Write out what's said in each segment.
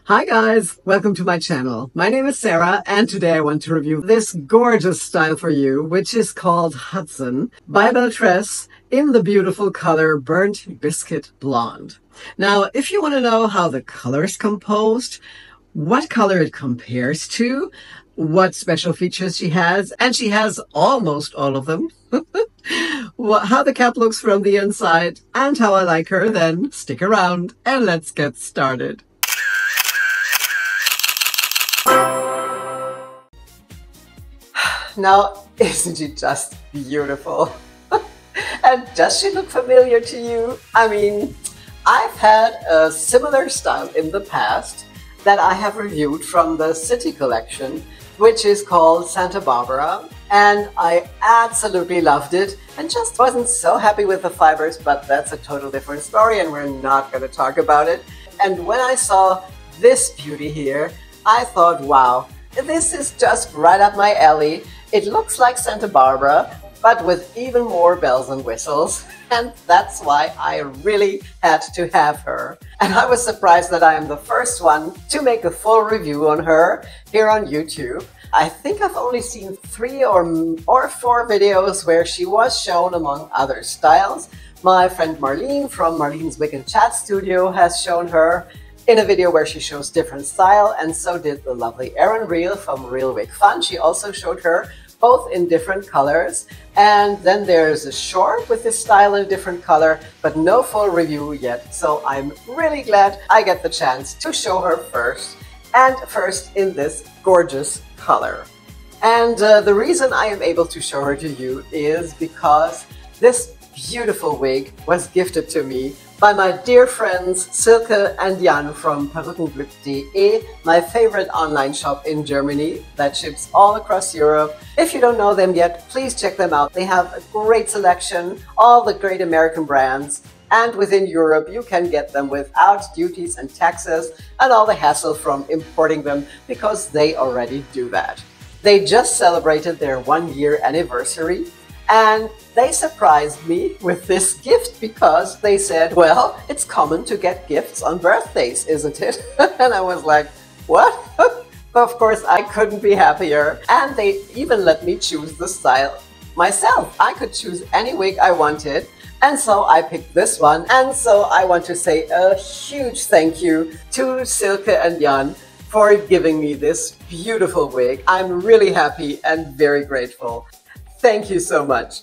Hi guys, welcome to my channel. My name is Sarah and today I want to review this gorgeous style for you, which is called Hudson by Belle Tress in the beautiful color Burnt Biscuit Blonde. Now, if you want to know how the color is composed, what color it compares to, what special features she has, and she has almost all of them, how the cap looks from the inside, and how I like her, then stick around and let's get started. Now, isn't she just beautiful? And does she look familiar to you? I mean, I've had a similar style in the past that I have reviewed from the City Collection, which is called Santa Barbara, and I absolutely loved it and just wasn't so happy with the fibers, but that's a total different story and we're not going to talk about it. And when I saw this beauty here, I thought, wow, this is just right up my alley. It looks like Santa Barbara, but with even more bells and whistles, and that's why I really had to have her. And I was surprised that I am the first one to make a full review on her here on YouTube. I think I've only seen 3 or 4 videos where she was shown among other styles. My friend Marlene from Marlene's Wig and Chat Studio has shown her in a video where she shows different style, and so did the lovely Erin Reel from Real Wig Fun. She also showed her both in different colors. And then there's a short with this style in a different color, but no full review yet. So I'm really glad I get the chance to show her first in this gorgeous color. And the reason I am able to show her to you is because this beautiful wig was gifted to me by my dear friends Silke and Jan from Perückenglück.de, my favorite online shop in Germany that ships all across Europe. If you don't know them yet, please check them out. They have a great selection, all the great American brands, and within Europe you can get them without duties and taxes and all the hassle from importing them because they already do that. They just celebrated their 1-year anniversary, and they surprised me with this gift because they said, well, it's common to get gifts on birthdays, isn't it? And I was like, what? Of course, I couldn't be happier. And they even let me choose the style myself. I could choose any wig I wanted. And so I picked this one. And so I want to say a huge thank you to Silke and Jan for giving me this beautiful wig. I'm really happy and very grateful. Thank you so much.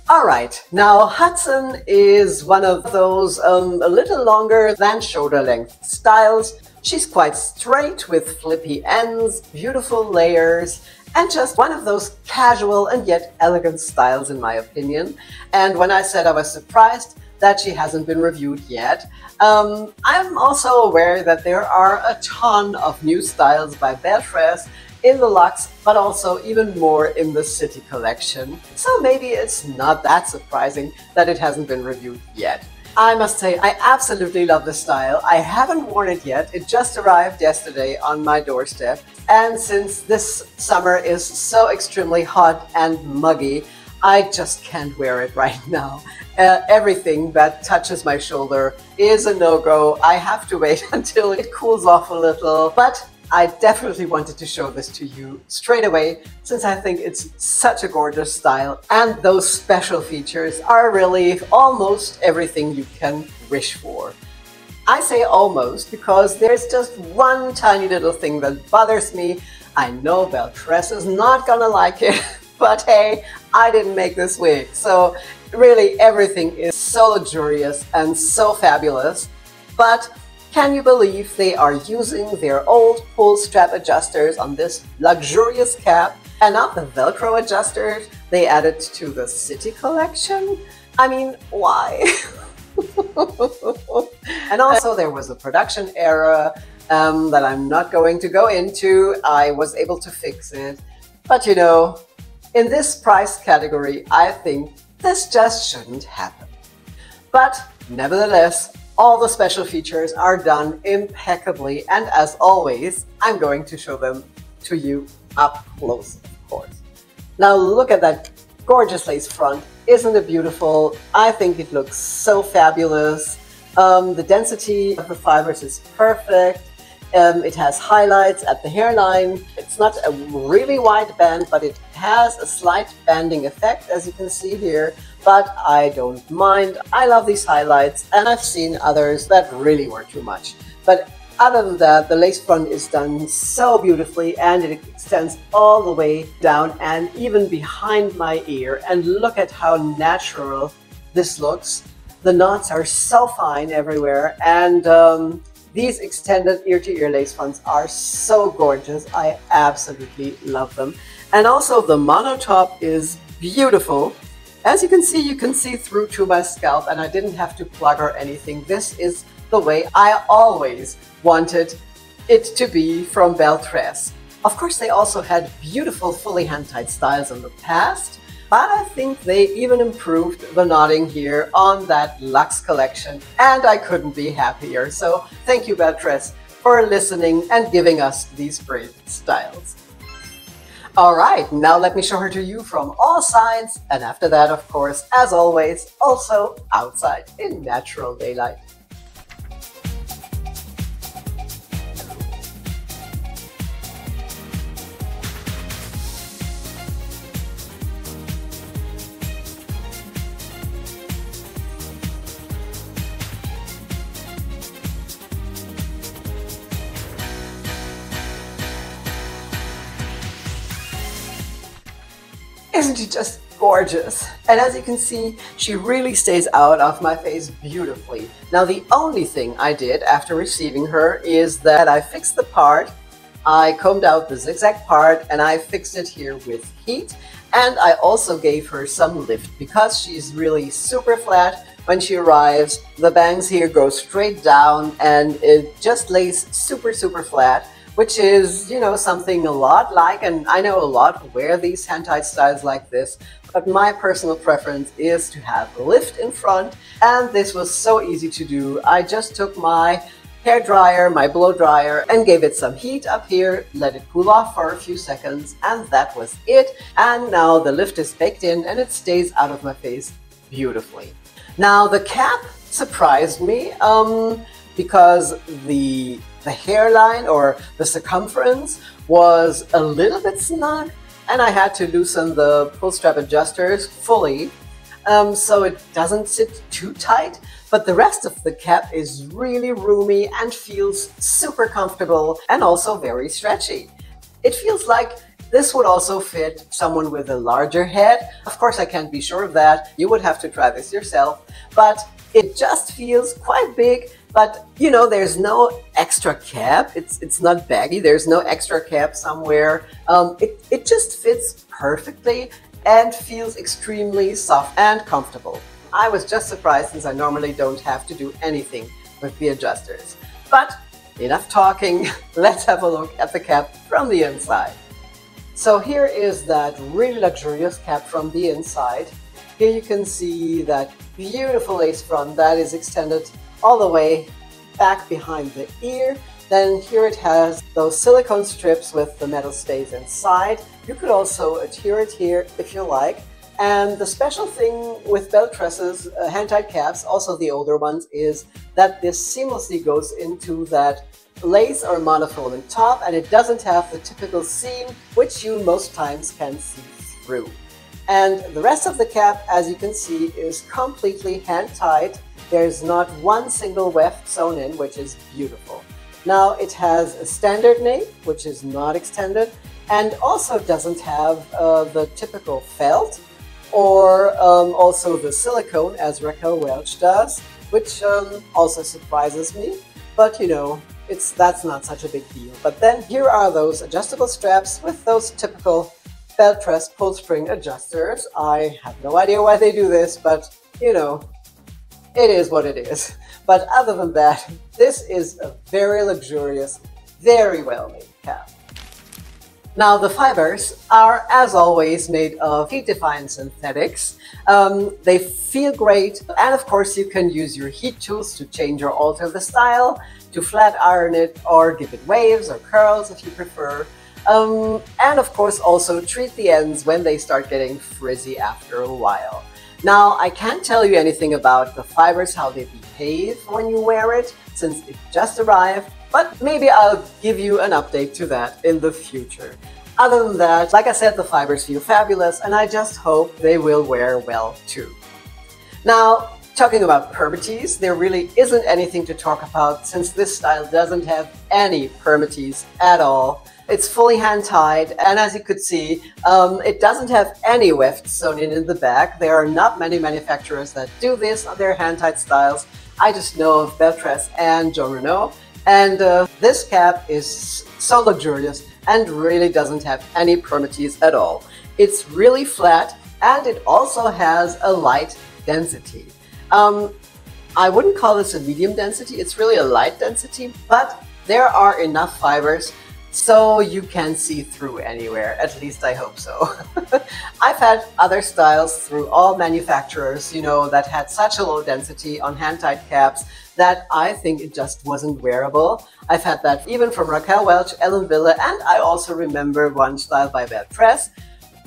All right, now Hudson is one of those a little longer than shoulder length styles. She's quite straight with flippy ends, beautiful layers, and just one of those casual and yet elegant styles in my opinion. And when I said I was surprised that she hasn't been reviewed yet, I'm also aware that there are a ton of new styles by Belle Tress in the Lux, but also even more in the City Collection. So maybe it's not that surprising that it hasn't been reviewed yet. I must say, I absolutely love the style. I haven't worn it yet. It just arrived yesterday on my doorstep. And since this summer is so extremely hot and muggy, I just can't wear it right now. Everything that touches my shoulder is a no-go. I have to wait until it cools off a little, but I definitely wanted to show this to you straight away since I think it's such a gorgeous style, and those special features are really almost everything you can wish for. I say almost because there's just one tiny little thing that bothers me. I know Belle Tress is not gonna like it, but hey, I didn't make this wig. So really everything is so luxurious and so fabulous, but can you believe they are using their old pull strap adjusters on this luxurious cap and not the Velcro adjusters they added to the City Collection? I mean, why? And also there was a production error that I'm not going to go into. I was able to fix it. But you know, in this price category, I think this just shouldn't happen. But nevertheless, all the special features are done impeccably, and as always, I'm going to show them to you up close, of course. Now look at that gorgeous lace front. Isn't it beautiful? I think it looks so fabulous. The density of the fibers is perfect. It has highlights at the hairline. It's not a really wide band, but it has a slight banding effect, as you can see here. But I don't mind. I love these highlights, and I've seen others that really were too much. But other than that, the lace front is done so beautifully, and it extends all the way down and even behind my ear. And look at how natural this looks. The knots are so fine everywhere, and these extended ear-to-ear lace fronts are so gorgeous. I absolutely love them. And also the mono top is beautiful. As you can see through to my scalp, and I didn't have to plug or anything. This is the way I always wanted it to be from Belle Tress. Of course, they also had beautiful fully hand-tied styles in the past, but I think they even improved the knotting here on that Lux collection, and I couldn't be happier. So thank you, Belle Tress, for listening and giving us these great styles. All right, now let me show her to you from all sides, and after that, of course, as always, also outside in natural daylight. Isn't she just gorgeous? And as you can see, she really stays out of my face beautifully. Now, the only thing I did after receiving her is that I fixed the part. I combed out the zigzag part and I fixed it here with heat. And I also gave her some lift because she's really super flat. When she arrives, the bangs here go straight down and it just lays super flat, which is, you know, something a lot like, and I know a lot wear these hand-tied styles like this, but my personal preference is to have a lift in front, and this was so easy to do. I just took my hair dryer, my blow dryer, and gave it some heat up here, let it cool off for a few seconds, and that was it. And now the lift is baked in and it stays out of my face beautifully. Now the cap surprised me because the hairline or the circumference was a little bit snug, and I had to loosen the pull strap adjusters fully so it doesn't sit too tight. But the rest of the cap is really roomy and feels super comfortable and also very stretchy. It feels like this would also fit someone with a larger head. Of course, I can't be sure of that. You would have to try this yourself, but it just feels quite big. But, you know, there's no extra cap. It's not baggy. There's no extra cap somewhere. It just fits perfectly and feels extremely soft and comfortable. I was just surprised since I normally don't have to do anything with the adjusters. But enough talking. Let's have a look at the cap from the inside. So here is that really luxurious cap from the inside. Here you can see that beautiful lace front that is extended all the way back behind the ear. Then here it has those silicone strips with the metal stays inside. You could also adhere it here if you like. And the special thing with Belle Tress's hand-tied caps, also the older ones, is that this seamlessly goes into that lace or monofilament top, and it doesn't have the typical seam which you most times can see through. And the rest of the cap, as you can see, is completely hand-tied. There's not one single weft sewn in, which is beautiful. Now it has a standard nape, which is not extended, and also doesn't have the typical felt, or also the silicone as Raquel Welch does, which also surprises me. But you know, that's not such a big deal. But then here are those adjustable straps with those typical Belle Tress pull spring adjusters. I have no idea why they do this, but you know, it is what it is. But other than that, this is a very luxurious, very well made cap. Now the fibers are, as always, made of heat-defying synthetics. They feel great, and of course you can use your heat tools to change or alter the style, to flat iron it or give it waves or curls if you prefer. And of course also treat the ends when they start getting frizzy after a while. Now I can't tell you anything about the fibers, how they behave when you wear it, since it just arrived. But maybe I'll give you an update to that in the future. Other than that, like I said, the fibers feel fabulous, and I just hope they will wear well too. Now, talking about permatease, there really isn't anything to talk about since this style doesn't have any permatease at all. It's fully hand-tied, and as you could see, it doesn't have any weft sewn in the back. There are not many manufacturers that do this on their hand-tied styles. I just know of Belle Tress and Joyride, and this cap is so luxurious and really doesn't have any permatease at all. It's really flat, and it also has a light density. I wouldn't call this a medium density, it's really a light density, but there are enough fibers so you can see through anywhere, at least I hope so. I've had other styles through all manufacturers, you know, that had such a low density on hand-tied caps that I think it just wasn't wearable. I've had that even from Raquel Welch, Ellen Wille, and I also remember one style by Belle Tress.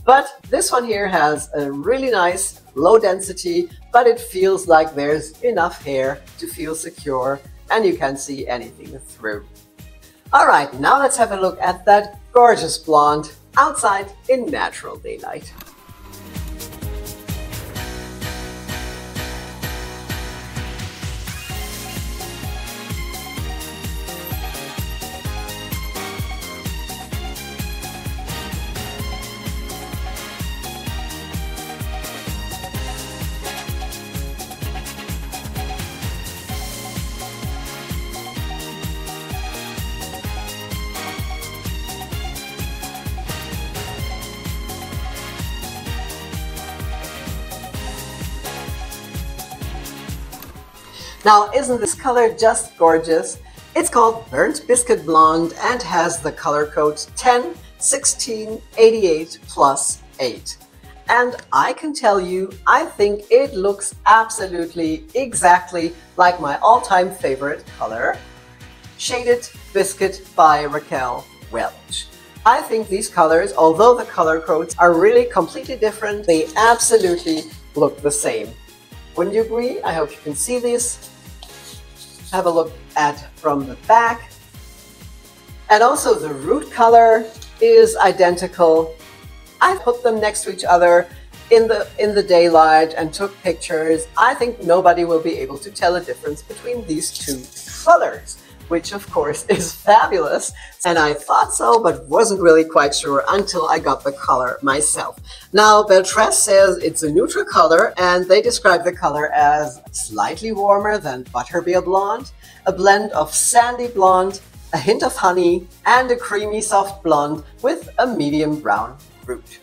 But this one here has a really nice low density, but it feels like there's enough hair to feel secure and you can see anything through. All right, now let's have a look at that gorgeous blonde outside in natural daylight. Now, isn't this color just gorgeous? It's called Burnt Biscuit Blonde and has the color codes 10, 16, 88 plus 8. And I can tell you, I think it looks absolutely exactly like my all-time favorite color, Shaded Biscuit by Raquel Welch. I think these colors, although the color codes are really completely different, they absolutely look the same. Wouldn't you agree? I hope you can see this. Have a look at from the back. And also the root color is identical. I put them next to each other in the daylight and took pictures. I think nobody will be able to tell a difference between these two colors, which of course is fabulous. And I thought so, but wasn't really quite sure until I got the color myself. Now, Belle Tress says it's a neutral color, and they describe the color as slightly warmer than Butterbeer Blonde, a blend of sandy blonde, a hint of honey, and a creamy soft blonde with a medium brown root.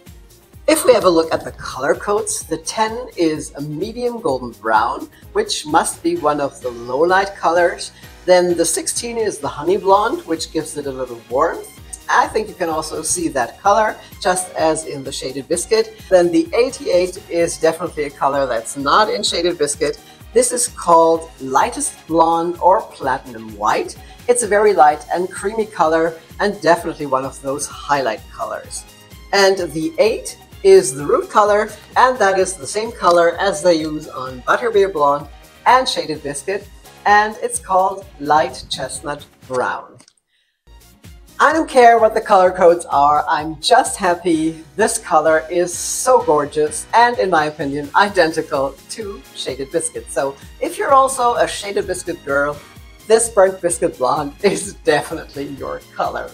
If we have a look at the color codes, the 10 is a medium golden brown, which must be one of the low light colors. Then the 16 is the honey blonde, which gives it a little warmth. I think you can also see that color, just as in the Shaded Biscuit. Then the 88 is definitely a color that's not in Shaded Biscuit. This is called Lightest Blonde or Platinum White. It's a very light and creamy color, and definitely one of those highlight colors. And the 8 is the root color, and that is the same color as they use on Butterbeer Blonde and Shaded Biscuit, and it's called Light Chestnut Brown. I don't care what the color codes are, I'm just happy this color is so gorgeous and, in my opinion, identical to Shaded Biscuit. So if you're also a Shaded Biscuit girl, this Burnt Biscuit Blonde is definitely your color.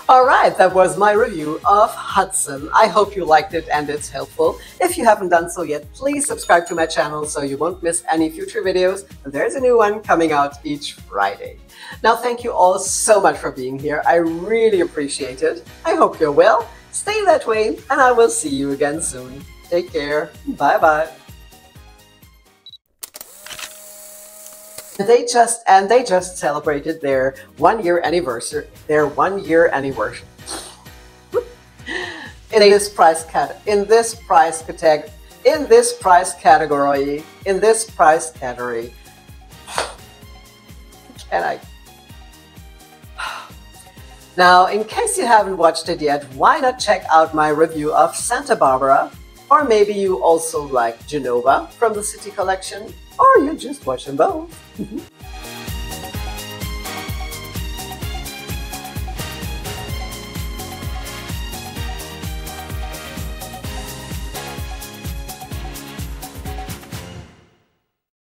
Alright, that was my review of Hudson. I hope you liked it and it's helpful. If you haven't done so yet, please subscribe to my channel so you won't miss any future videos. And there's a new one coming out each Friday. Now, thank you all so much for being here. I really appreciate it. I hope you're well, stay that way, and I will see you again soon. Take care. Bye-bye. They just celebrated their 1 year anniversary. In this price category. Can I? Now, in case you haven't watched it yet, why not check out my review of Santa Barbara? Or maybe you also like Genova from the City Collection, or you just watch them both.